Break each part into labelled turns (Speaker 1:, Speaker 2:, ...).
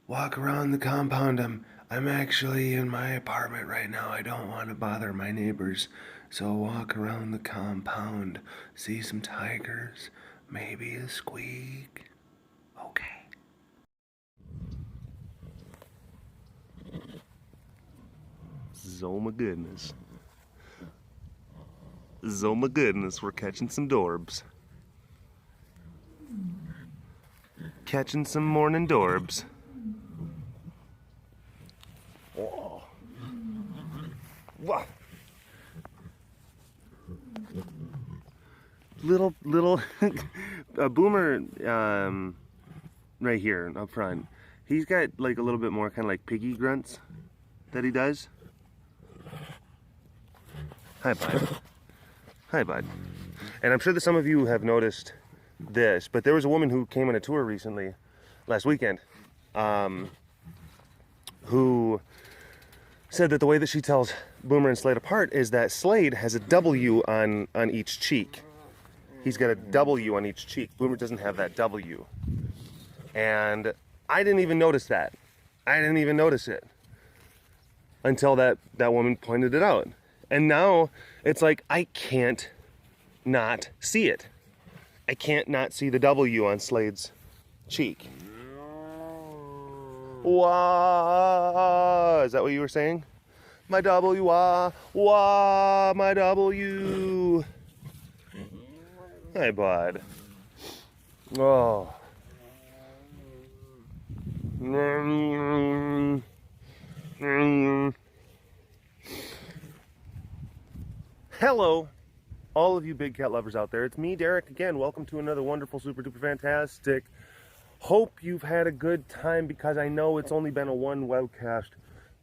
Speaker 1: walk around the compound. I'm actually in my apartment right now. I don't want to bother my neighbors. So walk around the compound, see some tigers, maybe a squeak. Okay. Oh my goodness. Oh my goodness, we're catching some dorbs. Catching some morning dorbs. Oh. Wow. Little Boomer right here up front. He's got like a little bit more kind of like piggy grunts that he does. Hi, bud. Hi, bud. And I'm sure that some of you have noticed this, but there was a woman who came on a tour recently, last weekend, who said that the way that she tells Boomer and Slade apart is that Slade has a W on each cheek. He's got a W on each cheek. Boomer doesn't have that W. And I didn't even notice that. I didn't even notice it until that woman pointed it out. And now it's like I can't not see it. I can't not see the W on Slade's cheek. Wah! Is that what you were saying? My W, wah, wah, my W. Hi, bud. Oh. Hello, all of you big cat lovers out there. It's me, Derek, again. Welcome to another wonderful, super duper fantastic. Hope you've had a good time, because I know it's only been a one webcast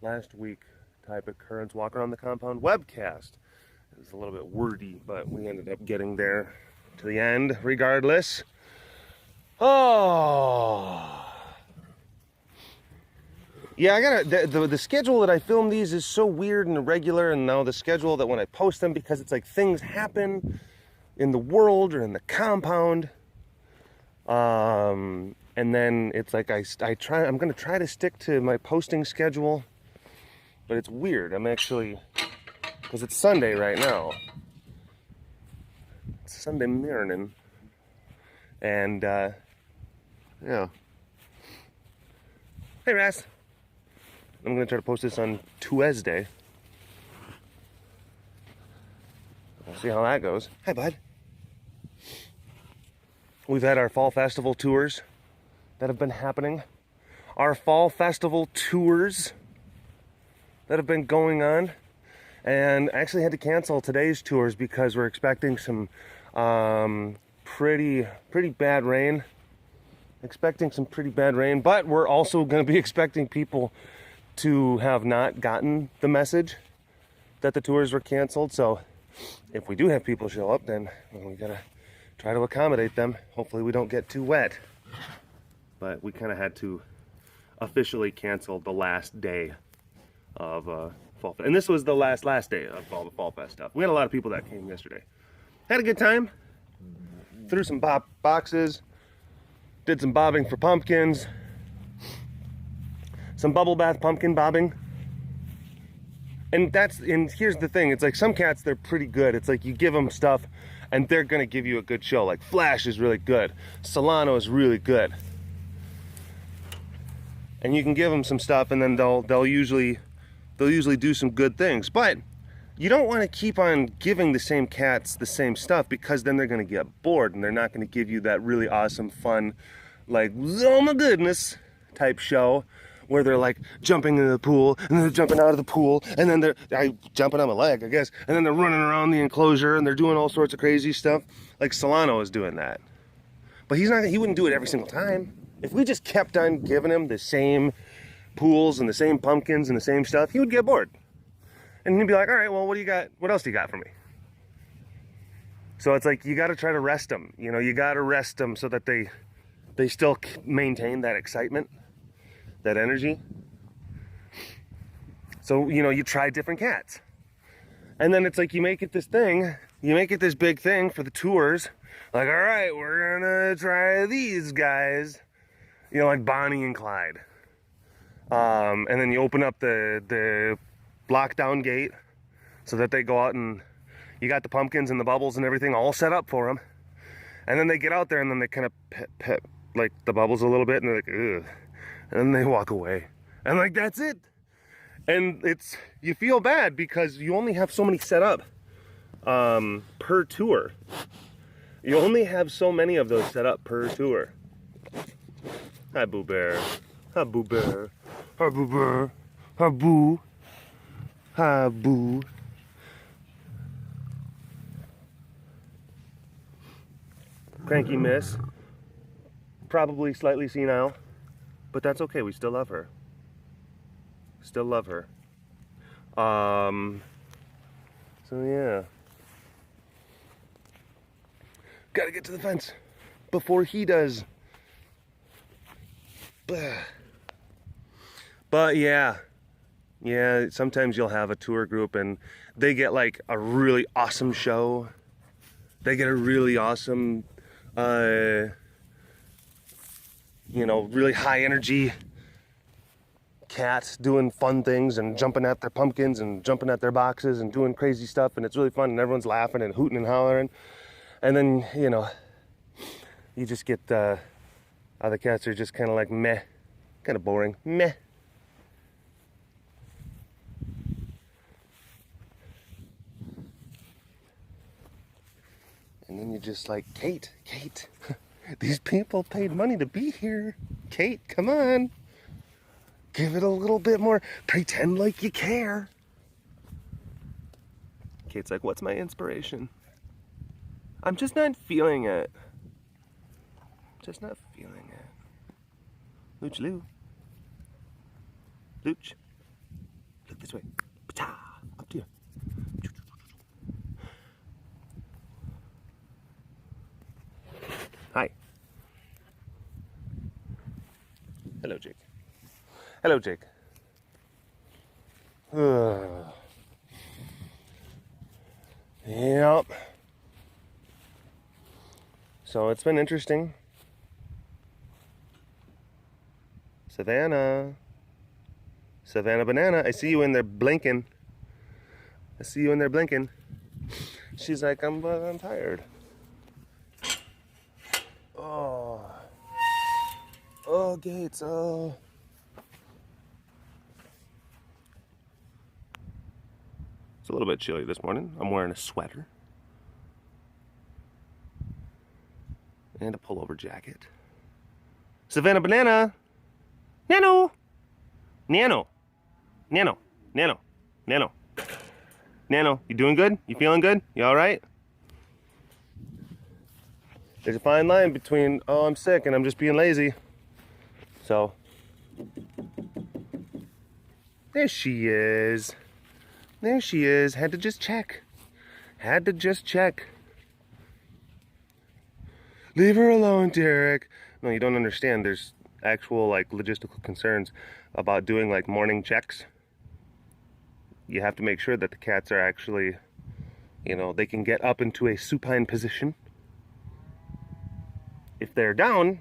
Speaker 1: last week type occurrence. Walk around the compound webcast. It was a little bit wordy, but we ended up getting there to the end regardless. Oh. Yeah, I gotta, the schedule that I film these is so weird and irregular, and now the schedule that when I post them, because it's like things happen in the world or in the compound, and then it's like I'm gonna try to stick to my posting schedule, but it's weird. I'm actually, because it's Sunday right now. It's Sunday morning, and yeah. Hey, Ras. I'm going to try to post this on Tuesday. We'll see how that goes. Hi, bud. We've had our fall festival tours that have been happening. Our fall festival tours that have been going on. And I actually had to cancel today's tours because we're expecting some pretty bad rain. Expecting some pretty bad rain. But we're also going to be expecting people to have not gotten the message that the tours were canceled. So if we do have people show up, then we gotta try to accommodate them. Hopefully we don't get too wet. But we kind of had to officially cancel the last day of Fall Fest. And this was the last day of all the Fall Fest stuff. We had a lot of people that came yesterday. Had a good time. Threw some boxes. Did some bobbing for pumpkins. Some bubble bath pumpkin bobbing. And here's the thing, it's like some cats, they're pretty good. It's like you give them stuff and they're gonna give you a good show. Like Flash is really good. Solano is really good. And you can give them some stuff and then they'll usually do some good things. But you don't want to keep on giving the same cats the same stuff, because then they're gonna get bored and they're not gonna give you that really awesome, fun, like, oh my goodness type show, where they're like jumping into the pool, and then they're jumping out of the pool, and then they're jumping on my leg, I guess, and then they're running around the enclosure, and they're doing all sorts of crazy stuff. Like Solano is doing that. But he wouldn't do it every single time. If we just kept on giving him the same pools and the same pumpkins and the same stuff, he would get bored. And he'd be like, all right, well, what do you got? What else do you got for me? So it's like, you got to try to rest them. You know, you got to rest them so that they still maintain that excitement, that energy. So, you know, you try different cats. And then it's like, you make it this thing, you make it this big thing for the tours. Like, all right, we're gonna try these guys. You know, like Bonnie and Clyde. And then you open up the lockdown gate so that they go out, and you got the pumpkins and the bubbles and everything all set up for them. And then they get out there, and then they kind of pet like the bubbles a little bit, and they're like, ugh. And then they walk away. And like, that's it. And you feel bad because you only have so many set up per tour. You only have so many of those set up per tour. Hi, Boo Bear. Hi, Boo Bear. Hi, Boo Bear. Hi, Boo. Hi, Boo. Cranky Miss. Probably slightly senile, but that's okay. We still love her. Still love her. So yeah. Gotta get to the fence before he does. But yeah, sometimes you'll have a tour group and they get like a really awesome show. They get a really awesome, really high energy cats doing fun things and jumping at their pumpkins and jumping at their boxes and doing crazy stuff, and it's really fun and everyone's laughing and hooting and hollering. And then, you just get other cats are just kind of like meh, kind of boring, meh. And then you're just like, Kate, these people paid money to be here. Kate, come on. Give it a little bit more. Pretend like you care. Kate's like, what's my inspiration? I'm just not feeling it. Just not feeling it. Looch Lou. Looch. Look this way. Pata. Up to you. Hi. Hello, Jake. Hello, Jake. Yep. So it's been interesting. Savannah Banana, I see you in there blinking. She's like, I'm tired. Oh, Gates, oh. It's a little bit chilly this morning. I'm wearing a sweater. And a pullover jacket. Savannah Banana! Nano! Nano! Nano! Nano! Nano! Nano, you doing good? You feeling good? You alright? There's a fine line between, oh, I'm sick and I'm just being lazy. So, there she is. There she is. Had to just check. Leave her alone, Derek. No, you don't understand. There's actual like logistical concerns about doing like morning checks. You have to make sure that the cats are actually, they can get up into a supine position. If they're down,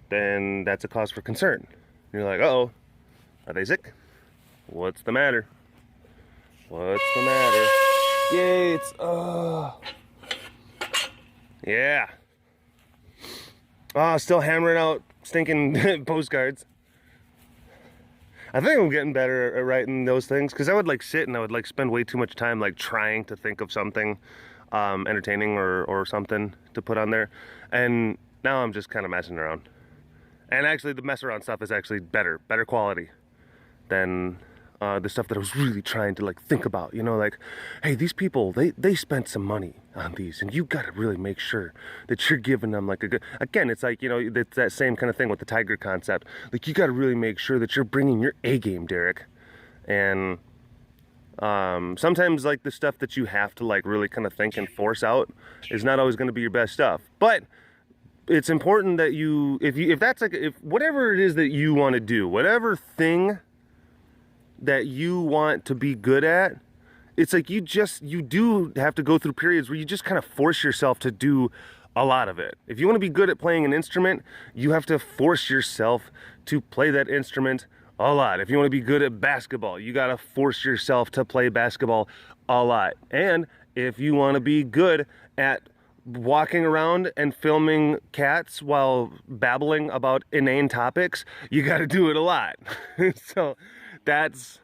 Speaker 1: then that's a cause for concern. You're like, uh-oh, are they sick? What's the matter? Yates, yeah. Still hammering out stinking postcards. I think I'm getting better at writing those things, because I would like sit and I would like spend way too much time like trying to think of something entertaining or something to put on there, and now I'm just kind of messing around. And actually the mess around stuff is actually better quality than the stuff that I was really trying to like think about, like, hey, these people, they spent some money on these, and you got to really make sure that you're giving them like a good, again, it's like, it's that same kind of thing with the tiger concept. Like, you got to really make sure that you're bringing your A game, Derek. And sometimes like the stuff that you have to like really kind of think and force out is not always going to be your best stuff. But it's important that if that's like, if whatever it is that you want to do, whatever thing that you want to be good at, it's like you do have to go through periods where you just kind of force yourself to do a lot of it. If you want to be good at playing an instrument, you have to force yourself to play that instrument a lot. If you want to be good at basketball, you got to force yourself to play basketball a lot. And if you want to be good at walking around and filming cats while babbling about inane topics, you got to do it a lot. So that's,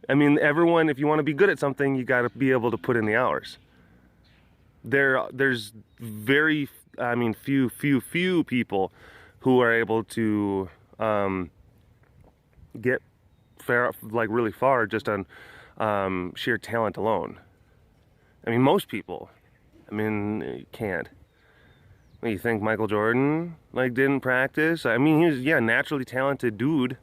Speaker 1: I mean, everyone, if you want to be good at something, you got to be able to put in the hours. There's very, I mean, few people who are able to get like really far just on sheer talent alone. I mean, most people, I mean, you can't. You think Michael Jordan like didn't practice? I mean, he was, yeah, naturally talented dude,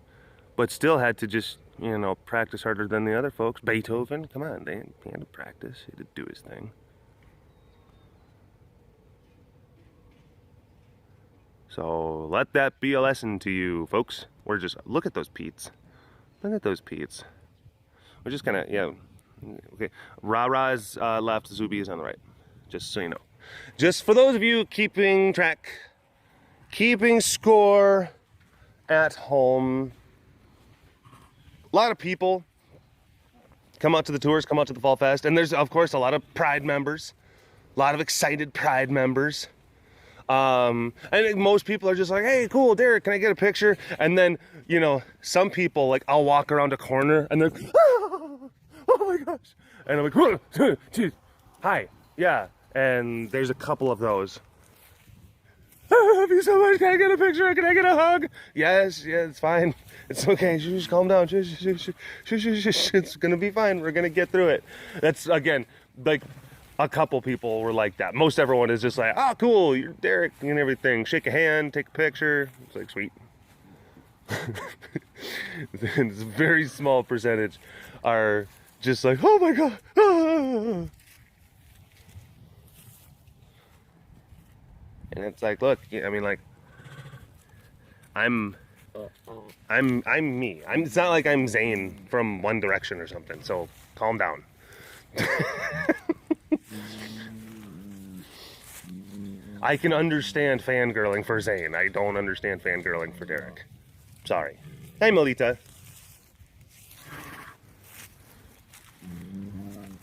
Speaker 1: but still had to just, you know, practice harder than the other folks. Beethoven, come on, he had to practice, he had to do his thing. So let that be a lesson to you, folks. We're just, look at those Pete's. Look at those Pete's. We're just kind of, yeah, okay. Rah-Rah is left, Zuby is on the right. Just so you know. Just for those of you keeping track, keeping score at home. A lot of people come out to the tours, come out to the Fall Fest, and there's, of course, a lot of Pride members, a lot of excited Pride members. I think most people are just like, hey, cool, Derek, can I get a picture? And then, you know, some people, like, I'll walk around a corner and they're, oh my gosh. And I'm like, whoa, hi, yeah. And there's a couple of those. I love you so much. Can I get a picture? Can I get a hug? Yes, yeah, it's fine. It's okay. Just calm down. It's gonna be fine. We're gonna get through it. That's, again, like, a couple people were like that. Most everyone is just like, oh, cool, you're Derek and everything. Shake a hand, take a picture. It's like, sweet. It's a very small percentage are just like, oh my God. Ah. And it's like, look, I mean, like, I'm me. It's not like I'm Zayn from One Direction or something. So calm down. I can understand fangirling for Zayn. I don't understand fangirling for Derek. Sorry. Hey, Melita.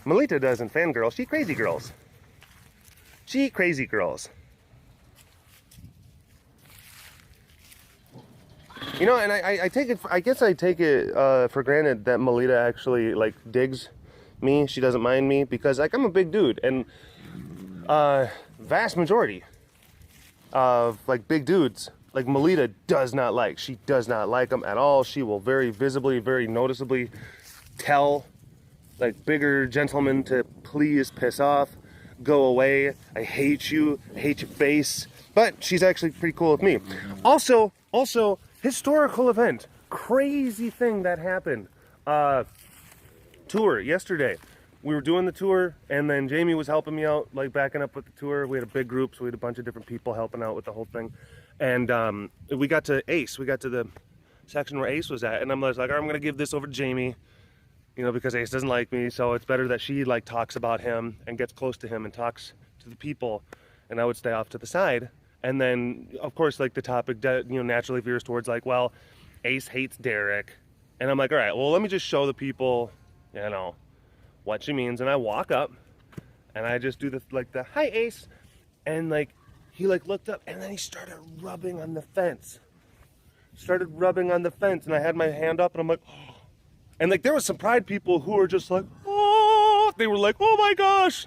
Speaker 1: Melita doesn't fangirl. She crazy girls. She crazy girls. You know, and I take it, I guess I take it for granted that Melita actually, like, digs me. She doesn't mind me because, like, I'm a big dude. And vast majority of, like, big dudes, like, Melita does not like. She does not like them at all. She will very visibly, very noticeably tell, like, bigger gentlemen to please piss off, go away, I hate you, I hate your face. But she's actually pretty cool with me. Also, historical event, crazy thing that happened. Tour yesterday. We were doing the tour, and then Jamie was helping me out, like backing up with the tour. We had a big group, so we had a bunch of different people helping out with the whole thing. And we got to Ace. We got to the section where Ace was at, and I'm like, all right, I'm gonna give this over to Jamie, you know, because Ace doesn't like me, so it's better that she like talks about him and gets close to him and talks to the people, and I would stay off to the side. And then, of course, like the topic, you know, naturally veers towards like, well, Ace hates Derek. And I'm like, all right, well, let me just show the people, you know, what she means. And I walk up and I just do the, like the, hi, Ace. And like, he like looked up and then he started rubbing on the fence. And I had my hand up and I'm like, oh. And like, there was some Pride people who were just like, oh, they were like, oh my gosh.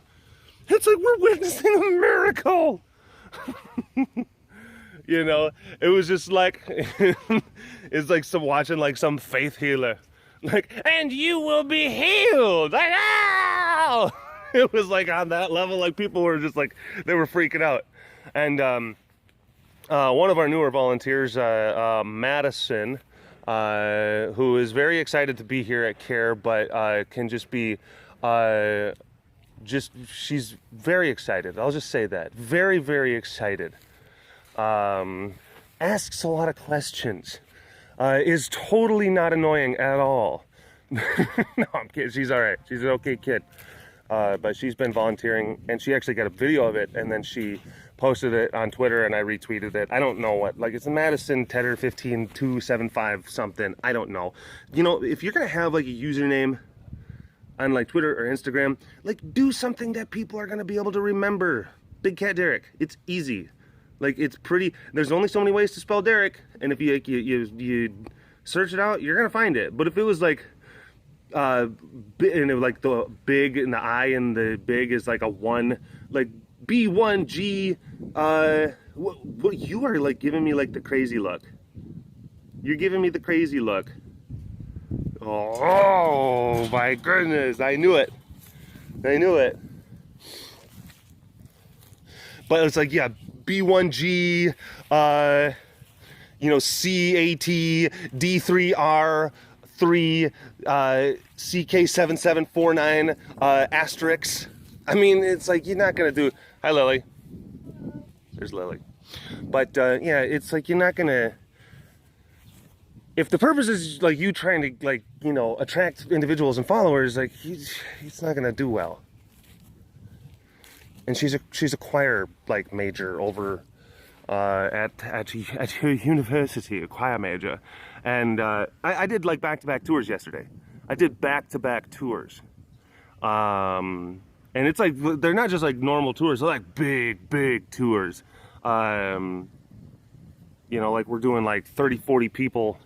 Speaker 1: It's like, we're witnessing a miracle. You know, it was just like it's like some watching like some faith healer, like, and you will be healed, like, ow! It was like on that level, like people were just like, they were freaking out. And one of our newer volunteers, Madison, who is very excited to be here at CARE, but can just be she's very excited. I'll just say that. Very, very excited. Asks a lot of questions. Is totally not annoying at all. No, I'm kidding. She's all right. She's an okay kid. But she's been volunteering, and she actually got a video of it, and then she posted it on Twitter and I retweeted it. I don't know what, like, it's a Madison Tedder 15275 something. I don't know. You know, if you're gonna have like a username on like Twitter or Instagram, like, do something that people are gonna be able to remember. BigCatDerek. It's easy. Like, it's pretty. There's only so many ways to spell Derek, and if you search it out, you're gonna find it. But if it was like and it was like the big and the I and the big is like a 1, like B1G. What you are like giving me like the crazy look. You're giving me the crazy look. Oh my goodness! I knew it. I knew it. But it's like, yeah, B1G, you know, CAT, D3R3, CK7749, asterisk. I mean, it's like, you're not going to do... Hi, Lily. There's Lily. But, yeah, it's like, you're not going to... If the purpose is, like, you trying to, like, you know, attract individuals and followers, like, it's not going to do well. And she's a choir like major over at her university, a choir major, and I did like back-to-back tours yesterday. I did back-to-back tours, and it's like they're not just like normal tours; they're like big tours. You know, like we're doing like 30-40 people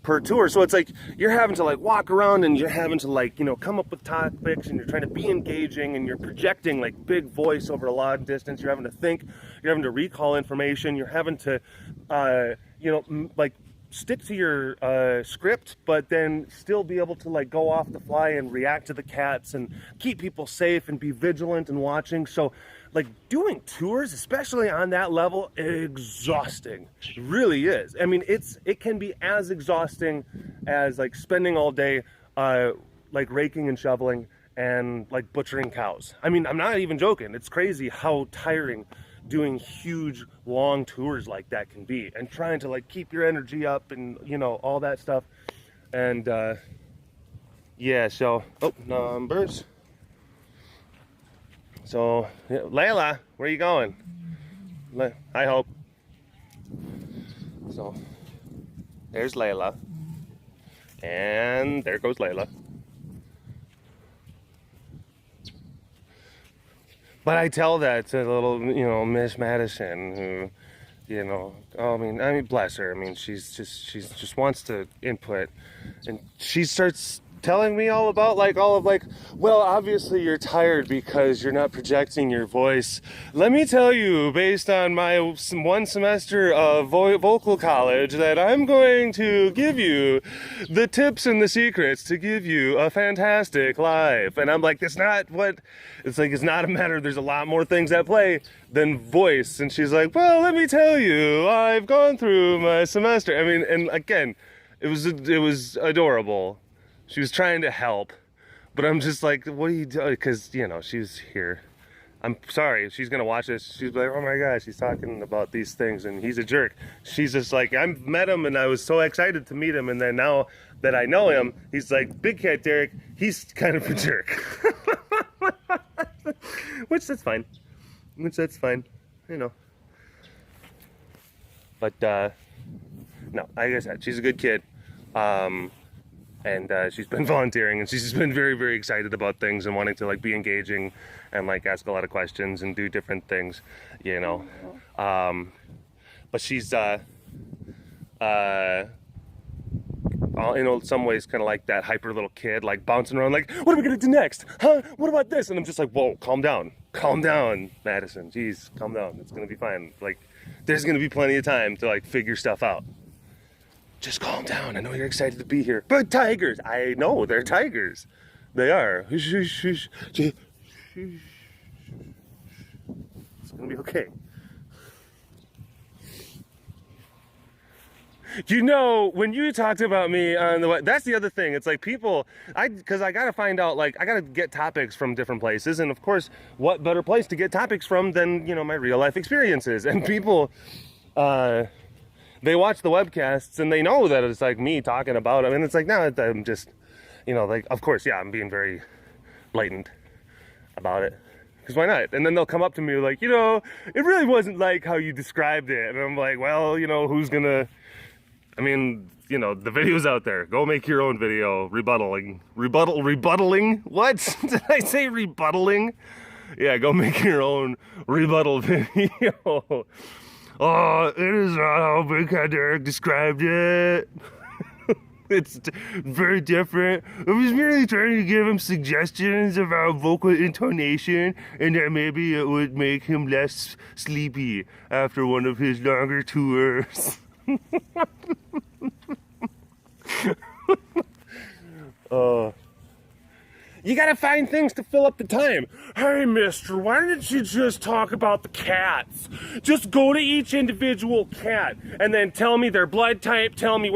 Speaker 1: per tour, so it's like you're having to like walk around and you're having to like, you know, come up with topics and you're trying to be engaging and you're projecting like big voice over a long distance. You're having to think, you're having to recall information, you're having to you know, like stick to your script, but then still be able to like go off the fly and react to the cats and keep people safe and be vigilant and watching. So like doing tours, especially on that level, exhausting. It really is. I mean, it can be as exhausting as like spending all day like raking and shoveling and like butchering cows. I mean, I'm not even joking. It's crazy how tiring doing huge long tours like that can be, and trying to like keep your energy up and, you know, all that stuff. And yeah, so numbers. So, yeah, Layla, where are you going? I hope. So, there's Layla. And there goes Layla. But I tell that to little, you know, Miss Madison, who, you know, I mean, bless her. I mean, she just wants to input, and she starts telling me all about well, obviously you're tired because you're not projecting your voice. Let me tell you, based on my 1 semester of vocal college, that I'm going to give you the tips and the secrets to give you a fantastic life. And I'm like, it's not a matter, there's a lot more things at play than voice. And she's like, well, let me tell you, I've gone through my semester. I mean, and again, it was adorable. She was trying to help, but I'm just like, what are you doing? Because, you know, she's here. I'm sorry, she's going to watch this. She's like, oh my gosh, he's talking about these things and he's a jerk. She's just like, I met him and I was so excited to meet him. And then now that I know him, he's like, BigCatDerek, he's kind of a jerk. Which that's fine. You know. But, no, like I said, she's a good kid. And she's been volunteering, and she's just been very, very excited about things and wanting to like be engaging and like ask a lot of questions and do different things, you know. But she's in some ways kind of like that hyper little kid, like bouncing around like, what are we gonna do next? Huh? What about this? And I'm just like, whoa, calm down, Madison. Jeez, calm down. It's gonna be fine. Like, there's gonna be plenty of time to like figure stuff out. Just calm down. I know you're excited to be here. But tigers. I know, they're tigers. They are. It's gonna be okay. You know, when you talked about me on the, that's the other thing. It's like people, because I gotta find out, like, I gotta get topics from different places. And of course, what better place to get topics from than, you know, my real life experiences. And people, they watch the webcasts and they know that it's like me talking about them. And it's like, no, I'm just, you know, like, of course, yeah, I'm being very blatant about it. because why not? And then they'll come up to me like, you know, it really wasn't like how you described it. And I'm like, well, you know, who's gonna, I mean, you know, the video's out there. Go make your own video rebuttaling. What? Did I say rebuttaling? Yeah, go make your own rebuttal video. Oh, it is not how BigCatDerek described it. It's very different. I was merely trying to give him suggestions about vocal intonation and that maybe it would make him less sleepy after one of his longer tours. You gotta find things to fill up the time. Hey, mister, why don't you just talk about the cats? Just go to each individual cat and then tell me their blood type, tell me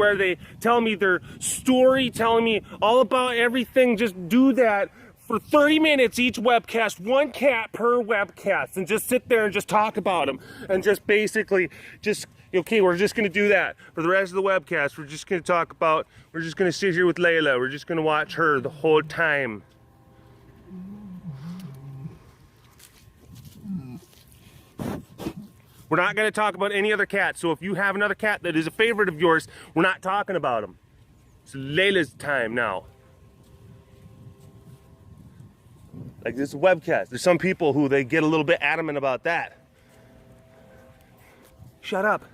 Speaker 1: tell me their story, tell me all about everything. Just do that for 30 minutes each webcast, one cat per webcast, and just sit there and just talk about them. And just basically, okay, we're just gonna do that for the rest of the webcast. We're just gonna sit here with Layla. We're just gonna watch her the whole time. We're not going to talk about any other cat. So if you have another cat that is a favorite of yours, we're not talking about them. It's Layla's time now. Like this webcast. There's some people who they get a little bit adamant about that. Shut up.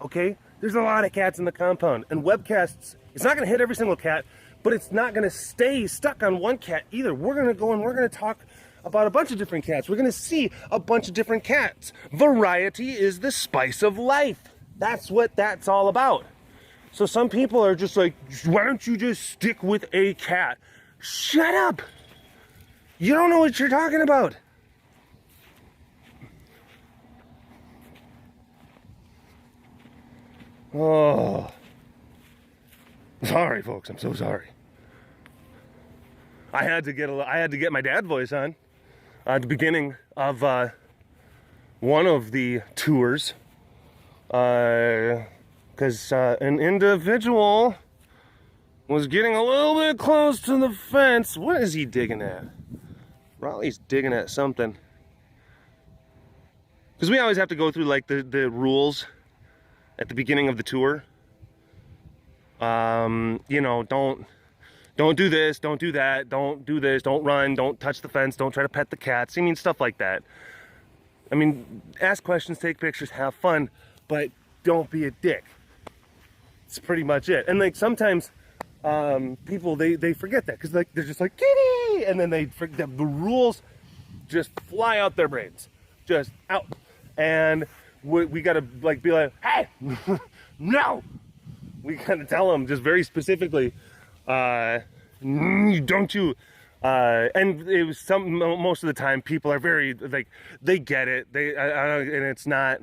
Speaker 1: Okay? There's a lot of cats in the compound. And webcasts, it's not going to hit every single cat, but it's not going to stay stuck on one cat either. We're going to go and we're going to talk about a bunch of different cats. We're gonna see a bunch of different cats. Variety is the spice of life. That's what that's all about. So some people are just like, why don't you just stick with a cat? Shut up. You don't know what you're talking about. Oh. Sorry, folks, I'm so sorry. I had to get my dad voice on. At the beginning of one of the tours, because an individual was getting a little bit close to the fence. What is he digging at? Raleigh's digging at something. Because we always have to go through like the rules at the beginning of the tour. You know, don't do this, don't do that, don't do this, don't run, don't touch the fence, don't try to pet the cats. I mean, stuff like that. I mean, ask questions, take pictures, have fun, but don't be a dick. It's pretty much it. And like sometimes people, they forget that because like they're just like, kitty! And then they forget the rules just fly out their brains. Just out. And we gotta like be like, hey, no! We gotta tell them just very specifically, don't you, and it was most of the time people are very, like, they get it, and it's not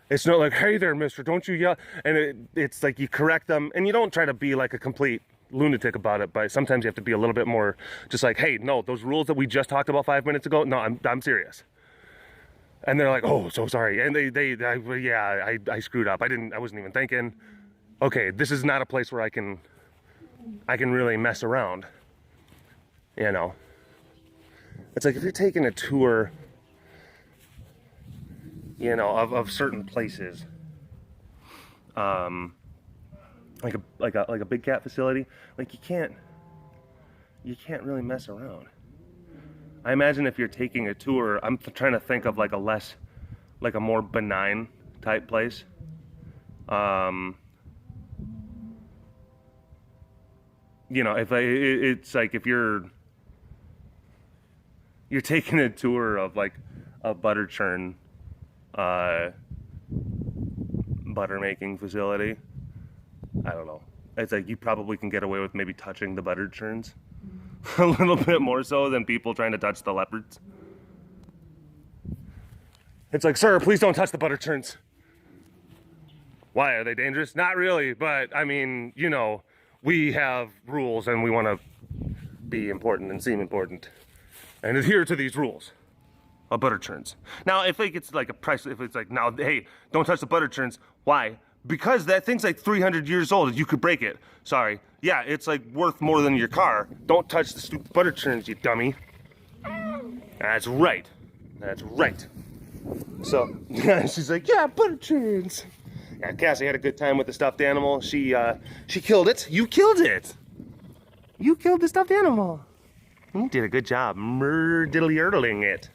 Speaker 1: like, hey there, mister, don't you yell, and it's like you correct them, and you don't try to be like a complete lunatic about it, but sometimes you have to be a little bit more just like, hey, no, those rules that we just talked about 5 minutes ago, no, I'm serious. And they're like, oh, so sorry, and I screwed up, I wasn't even thinking. Okay, this is not a place where I can really mess around, you know. It's like if you're taking a tour, you know, of certain places, like a big cat facility, like you can't really mess around. I imagine if you're taking a tour, I'm trying to think of like a more benign type place. You know, it's like if you're taking a tour of like a butter churn, butter making facility, I don't know. It's like you probably can get away with maybe touching the butter churns a little bit more so than people trying to touch the leopards. It's like, sir, please don't touch the butter churns. Why, are they dangerous? Not really, but I mean, you know, we have rules and we want to be important and seem important and adhere to these rules of butter churns. Now, if it's like a price, if it's like, now, hey, don't touch the butter churns. Why? Because that thing's like 300 years old. You could break it. Sorry. Yeah, it's like worth more than your car. Don't touch the stupid butter churns, you dummy. That's right. That's right. So she's like, yeah, butter churns. Yeah, Cassie had a good time with the stuffed animal. She killed it. You killed it. You killed the stuffed animal. You did a good job. Murdiddly-erdling it.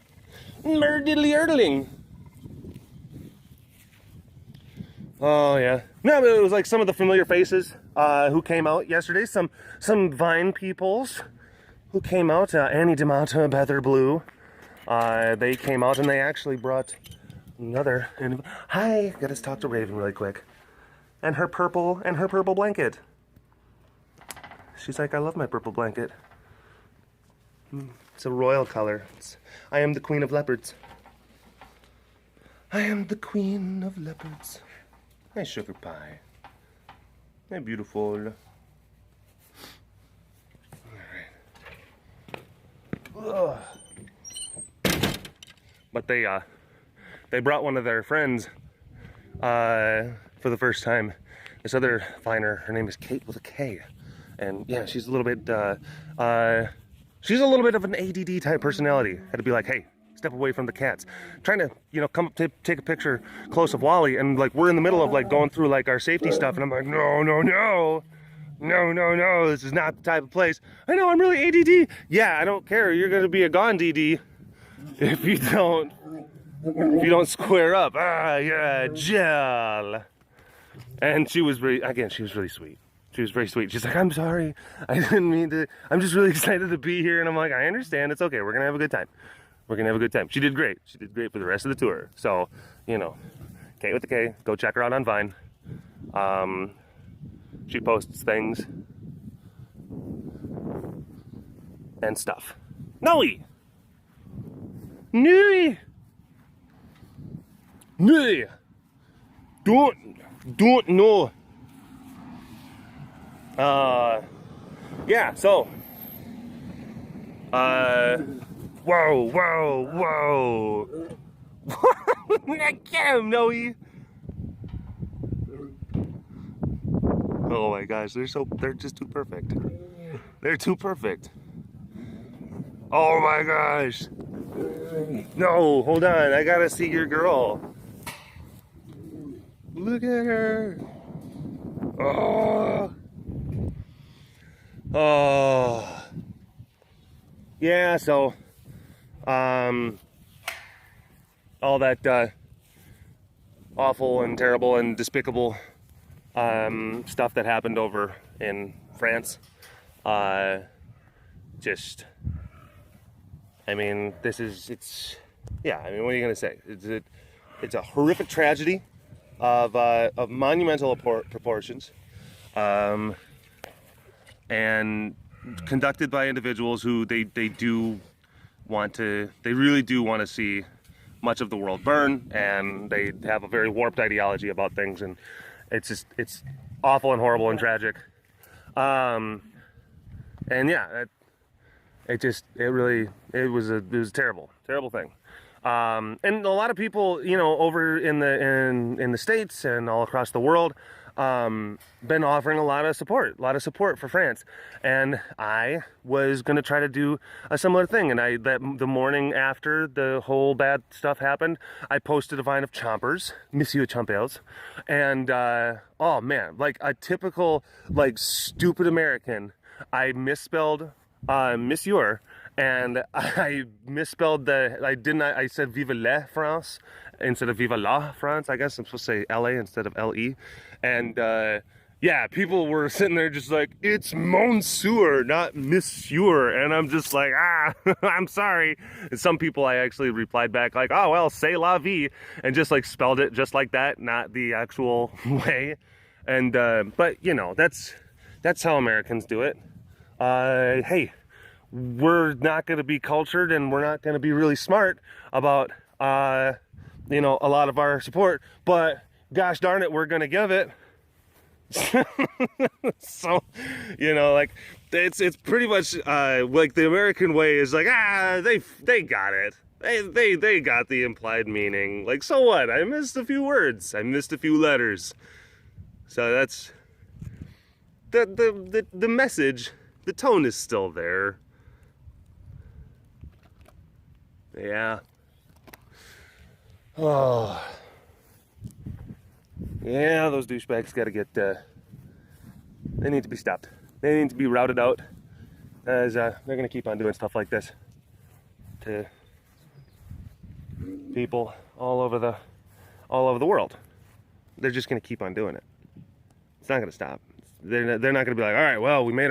Speaker 1: Murdiddly-erdling. Oh yeah. No, but it was like some of the familiar faces who came out yesterday. Some Vine peoples who came out. Annie D'Amato, Heather Blue. They came out and they actually brought another. Hi, gotta talk to Raven really quick. And her purple blanket. She's like, I love my purple blanket. It's a royal color. I am the queen of leopards. I am the queen of leopards. Hi, sugar pie. Hi, beautiful. All right. But they brought one of their friends for the first time. This other viner, her name is Kate with a K, and yeah, she's a little bit of an ADD type personality. Had to be like, hey, step away from the cats. Trying to, come up to take a picture close of Wally, and like we're in the middle of like going through like our safety stuff, and I'm like, no, this is not the type of place. I know, I'm really ADD. Yeah, I don't care. You're gonna be a gone DD if you don't square up. Yeah, gel. And she was really sweet. She was very sweet. She's like, I'm sorry, I didn't mean to. I'm just really excited to be here. And I'm like, I understand. It's okay. We're gonna have a good time. She did great. She did great for the rest of the tour. So, Kate with the K, go check her out on Vine. She posts things and stuff. Noe! Don't know. Yeah, so whoa. Get him, Noe. Oh my gosh, they're just too perfect. They're too perfect. Oh my gosh. No, hold on, I gotta see your girl. Look at her. Oh. Yeah, so all that awful and terrible and despicable stuff that happened over in France. What are you gonna say? It's a horrific tragedy of monumental proportions, and conducted by individuals who they really do want to see much of the world burn, and they have a very warped ideology about things, and it's awful and horrible and tragic. And yeah, it was a terrible thing. And a lot of people, over in the States and all across the world, been offering a lot of support for France. And I was going to try to do a similar thing. And the morning after the whole bad stuff happened, I posted a Vine of Chompers, Monsieur Chompers. And, oh man, like a typical, like, stupid American, I misspelled, Monsieur. And I misspelled I said Vive la France instead of Vive la France. I guess I'm supposed to say LA instead of LE. And yeah, people were sitting there just like, it's Monsieur, not Monsieur. And I'm just like, I'm sorry. And some people I actually replied back like, oh, well, c'est la vie. And just like spelled it just like that, not the actual way. And, but that's how Americans do it. Hey, we're not going to be cultured, and we're not going to be really smart about, a lot of our support, but gosh darn it, we're going to give it. So, like, it's pretty much, like the American way is like, they got it. They got the implied meaning. Like, so what? I missed a few words. I missed a few letters. So that's the message. The tone is still there. Yeah. Oh. Yeah, those douchebags gotta get, they need to be stopped. They need to be routed out, as they're gonna keep on doing stuff like this to people all over the world. They're just gonna keep on doing it. It's not gonna stop. They're not gonna be like, all right, well, we made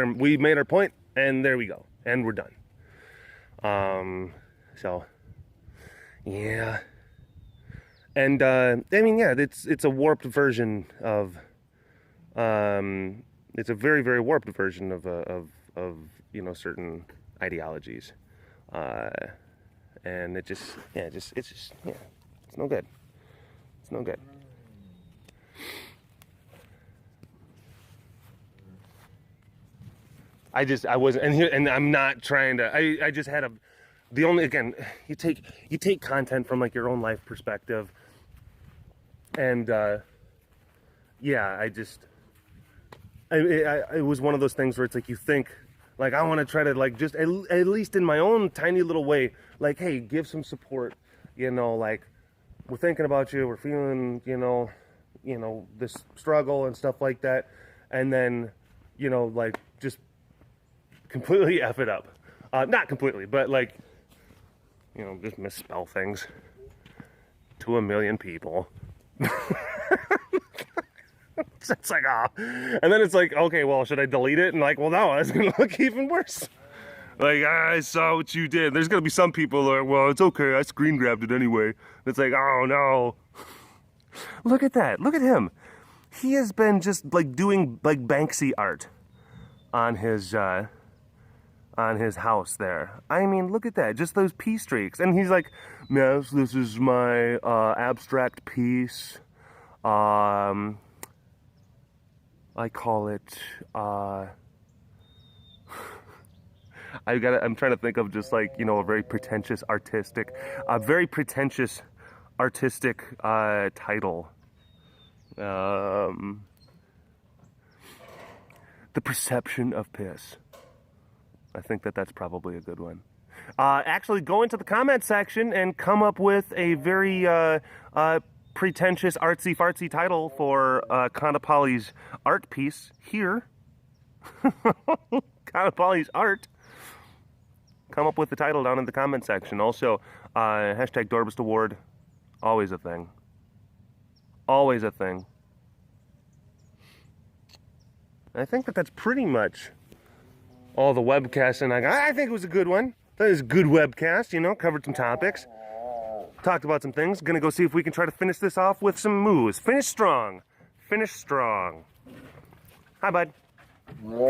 Speaker 1: our point, and there we go, and we're done. So yeah. And I mean, yeah, it's a warped version of, it's a very, very warped version of you know, certain ideologies, and it's just it's no good. It's no good. I wasn't, and I'm not trying to. I just had again, you take content from like your own life perspective. And yeah, it was one of those things where it's like you think, like, I want to try to, like, just at least in my own tiny little way, like, hey, give some support, you know, like, we're thinking about you, we're feeling, you know, this struggle and stuff like that, and then, you know, like, just completely F it up. Not completely, but, like, you know, just misspell things to a million people. It's like, ah, and then it's like, okay, well, should I delete it? And like, well, no, it's gonna look even worse. Like, I saw what you did. There's gonna be some people like, well, it's okay, I screen grabbed it anyway. It's like, oh no. Look at that. Look at him. He has been just like doing like Banksy art on his house there. I mean, look at that. Just those pea streaks. And he's like, yes, this is my abstract piece. I call it, I'm trying to think of just like, you know, a very pretentious artistic title. The Perception of Piss. I think that's probably a good one. Actually, go into the comment section and come up with a very pretentious, artsy-fartsy title for Conopolly's art piece here. Conopolly's art. Come up with the title down in the comment section. Also, hashtag Dorbist Award. Always a thing. Always a thing. I think that's pretty much all the webcasts, and I think it was a good one. That was a good webcast, you know, covered some topics. Talked about some things. Gonna go see if we can try to finish this off with some moves. Finish strong. Finish strong. Hi, bud. Alarm.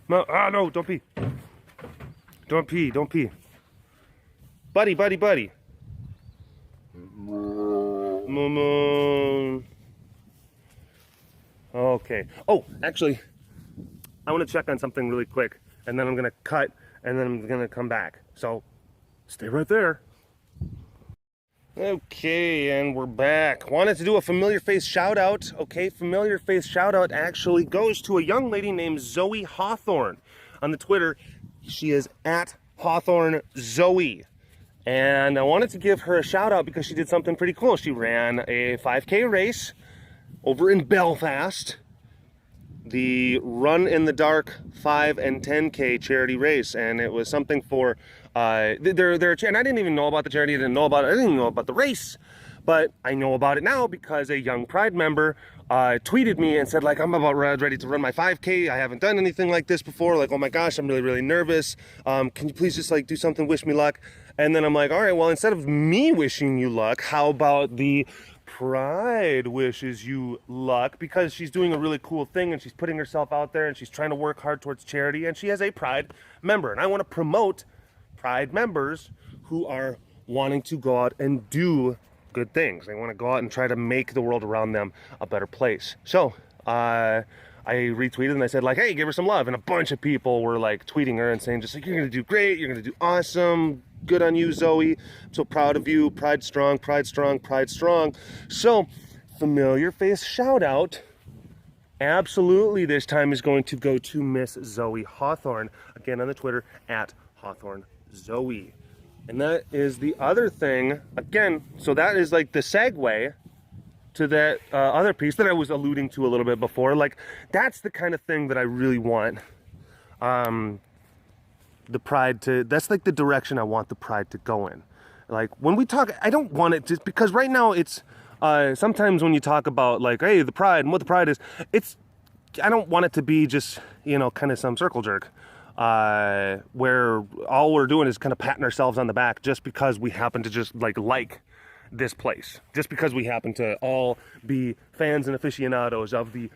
Speaker 1: No, don't pee. Don't pee, don't pee. Buddy. Okay. Oh, actually, I want to check on something really quick, and then I'm going to cut, and then I'm going to come back. So, stay right there. Okay, and we're back. Wanted to do a familiar face shout out. Okay, familiar face shout out actually goes to a young lady named Zoe Hawthorne. On the Twitter, she is at Hawthorne Zoe. And I wanted to give her a shout out because she did something pretty cool. She ran a 5K race over in Belfast. The Run in the Dark 5 and 10K charity race, and it was something for and I didn't even know about the charity. I didn't know about the race, but I know about it now because a young Pride member tweeted me and said, like, I'm about ready to run my 5K. I haven't done anything like this before. Like, oh my gosh, I'm really nervous. Can you please just like do something, wish me luck? And then I'm like, all right, well, instead of me wishing you luck, how about the Pride wishes you luck, because she's doing a really cool thing and she's putting herself out there and she's trying to work hard towards charity, and she has a Pride member, and I want to promote Pride members who are wanting to go out and do good things. They want to go out and try to make the world around them a better place. So I retweeted and I said, like, hey, give her some love, and a bunch of people were like tweeting her and saying just like, you're gonna do great, you're gonna do awesome, good on you, Zoe, I'm so proud of you, Pride strong, Pride strong, Pride strong. So familiar face shout out absolutely this time is going to go to Miss Zoe Hawthorne, again on the Twitter at Hawthorne Zoe. And that is the other thing, again, so that is like the segue to that other piece that I was alluding to a little bit before. Like, that's the kind of thing that I really want the Pride to, that's like the direction I want the Pride to go in. Like, when we talk, I don't want it to, because right now it's, sometimes when you talk about like, hey, the Pride and what the Pride is, it's, I don't want it to be just, you know, kind of some circle jerk, where all we're doing is kind of patting ourselves on the back just because we happen to just like this place, just because we happen to all be fans and aficionados of the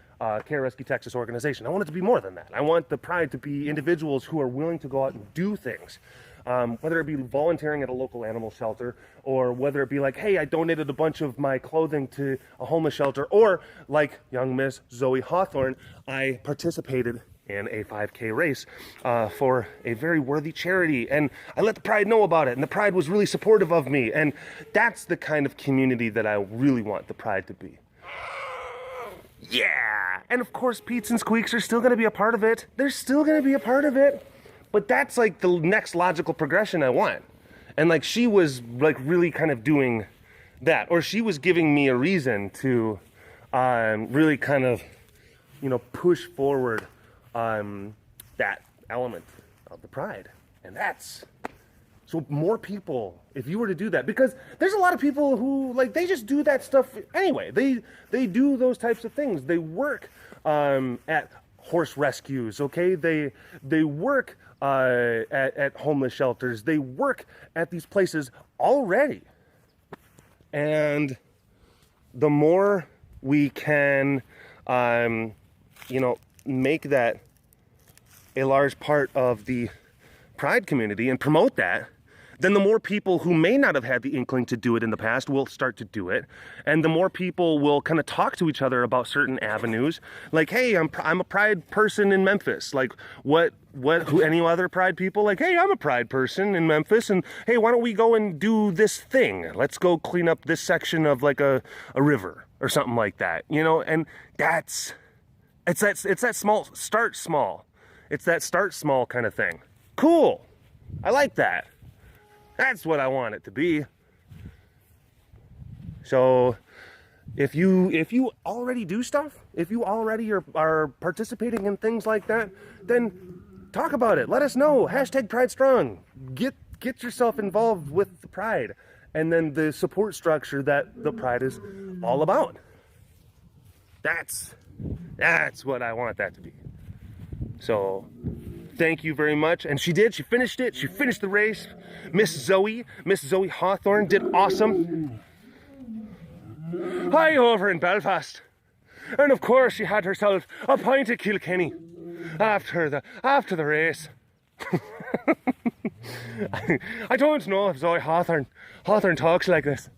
Speaker 1: Care Rescue Texas organization. I want it to be more than that. I want the Pride to be individuals who are willing to go out and do things, whether it be volunteering at a local animal shelter, or whether it be like, hey, I donated a bunch of my clothing to a homeless shelter, or like young Miss Zoe Hawthorne, I participated in a 5K race for a very worthy charity, and I let the Pride know about it, and the Pride was really supportive of me, and that's the kind of community that I really want the Pride to be. Yeah! And of course, Pete's and Squeaks are still going to be a part of it. They're still going to be a part of it, but that's like the next logical progression I want. And like, she was like really kind of doing that, or she was giving me a reason to really kind of, you know, push forward that element of the Pride. And that's, so more people, if you were to do that, because there's a lot of people who, like, they just do that stuff anyway. They do those types of things. They work at horse rescues, okay? They work at homeless shelters. They work at these places already. And the more we can, you know, make that a large part of the Pride community and promote that, then the more people who may not have had the inkling to do it in the past will start to do it. And the more people will kind of talk to each other about certain avenues. Like, hey, I'm a Pride person in Memphis. Like, who, any other Pride people? Like, hey, I'm a Pride person in Memphis, and hey, why don't we go and do this thing? Let's go clean up this section of like a river or something like that, you know? And it's that small, start small. It's that start small kind of thing. Cool. I like that. That's what I want it to be. So if you already do stuff, if you already are participating in things like that, then talk about it. Let us know. Hashtag Pride Strong. Get yourself involved with the Pride, and then the support structure that the Pride is all about. That's what I want that to be. So thank you very much. And she did. She finished it. She finished the race. Miss Zoe Hawthorne did awesome. Hi, over in Belfast. And of course, she had herself a pint of Kilkenny after the race. I don't know if Zoe Hawthorne talks like this.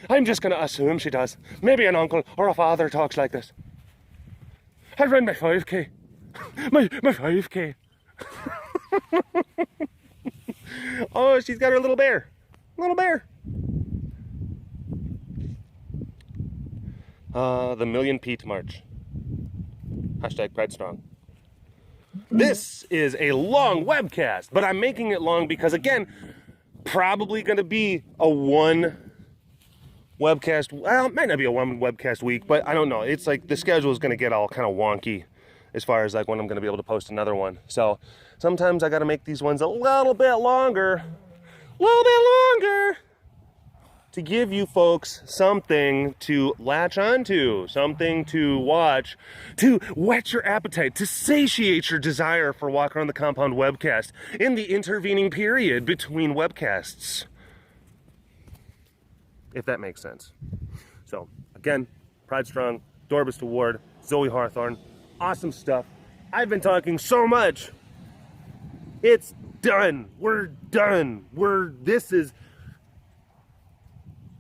Speaker 1: I'm just going to assume she does. Maybe an uncle or a father talks like this. I ran my 5K. My 5K. Oh, she's got her little bear. Little bear. The Million Pete March. Hashtag Pride Strong. This is a long webcast, but I'm making it long because, again, probably going to be a one webcast. Well, it might not be a one webcast week, but I don't know. It's like the schedule is going to get all kind of wonky as far as like when I'm going to be able to post another one. So sometimes I got to make these ones a little bit longer to give you folks something to latch onto, something to watch, to whet your appetite, to satiate your desire for Walk Around the Compound webcast in the intervening period between webcasts, if that makes sense. So again, Pride Strong, Dorbist Award, Zoe Hawthorne, awesome stuff. I've been talking so much. It's done. We're done.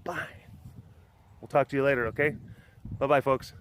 Speaker 1: Bye. We'll talk to you later, okay? Bye-bye, folks.